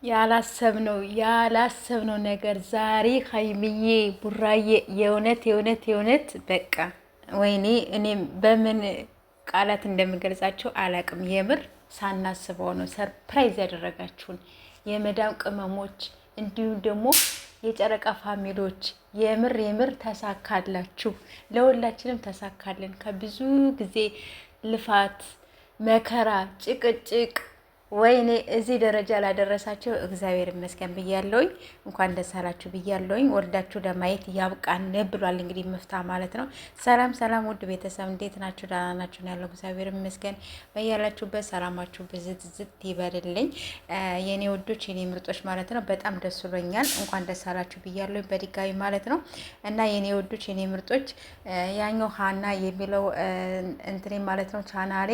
ያላሰብነው ነገር ዛሬ ሀይሚዬ ቡራዬ የእውነት በቃ ወይኔ እኔ በምን ቃላት እንደምገልጻቸው አላቅም። የምር ሳናስበው ነው ሰርፕራይዝ ያደረጋችሁን የመዳም ቅመሞች እንዲሁም ደግሞ የጨረቃ ፋሚሊዎች የምር ተሳካላችሁ። ለሁላችንም ተሳካልን። ከብዙ ጊዜ ልፋት መከራ ጭቅጭቅ ወይኔ እዚህ ደረጃ ላደረሳቸው እግዚአብሔር ይመስገን ብያለሁኝ። እንኳን ደስ አላችሁ ብያለሁኝ። ወልዳችሁ ለማየት ያብቃን ብሏል እንግዲህ መፍታ ማለት ነው። ሰላም ውድ ቤተሰብ እንዴት ናችሁ? ደህና ናችሁ? ያለው እግዚአብሔር ይመስገን። በያላችሁበት ሰላማችሁ ብዝት ይበልልኝ የኔ ውዶች የኔ ምርጦች ማለት ነው። በጣም ደስ ብሎኛል። እንኳን ደስ አላችሁ ብያለሁኝ በድጋሚ ማለት ነው። እና የኔ ውዶች የኔ ምርጦች ያኛው ሀና የሚለው እንትኔ ማለት ነው ቻናሌ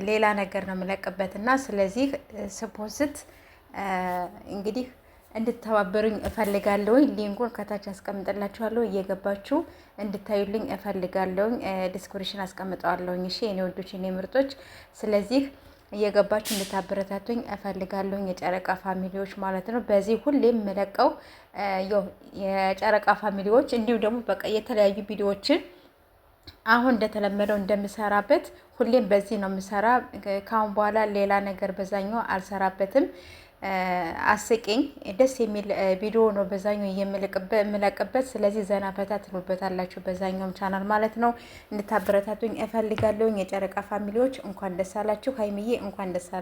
ሌላ ነገር ነው የምለቅበት እና ስለዚህ ስፖስት እንግዲህ እንድተባበሩኝ እፈልጋለሁኝ። ሊንኩን ከታች አስቀምጥላችኋለሁ እየገባችሁ እንድታዩልኝ እፈልጋለሁኝ። ዲስክሪፕሽን አስቀምጠዋለሁኝ። እሺ የኔ ወዶች የኔ ምርጦች፣ ስለዚህ እየገባችሁ እንድታበረታቱኝ እፈልጋለሁኝ። የጨረቃ ፋሚሊዎች ማለት ነው። በዚህ ሁሌም የምለቀው የጨረቃ ፋሚሊዎች እንዲሁም ደግሞ በቃ የተለያዩ ቪዲዮዎችን አሁን እንደተለመደው እንደምሰራበት ሁሌም በዚህ ነው የምሰራ። ካሁን በኋላ ሌላ ነገር በዛኛው አልሰራበትም። አስቂኝ ደስ የሚል ቪዲዮ ነው በዛኛው የምለቅበት። ስለዚህ ዘና ፈታ ትሉበታላችሁ በዛኛውም ቻናል ማለት ነው። እንድታበረታቱኝ እፈልጋለሁ። የጨረቃ ፋሚሊዎች እንኳን ደስ አላችሁ። ሀይሚዬ እንኳን ደስ አላችሁ።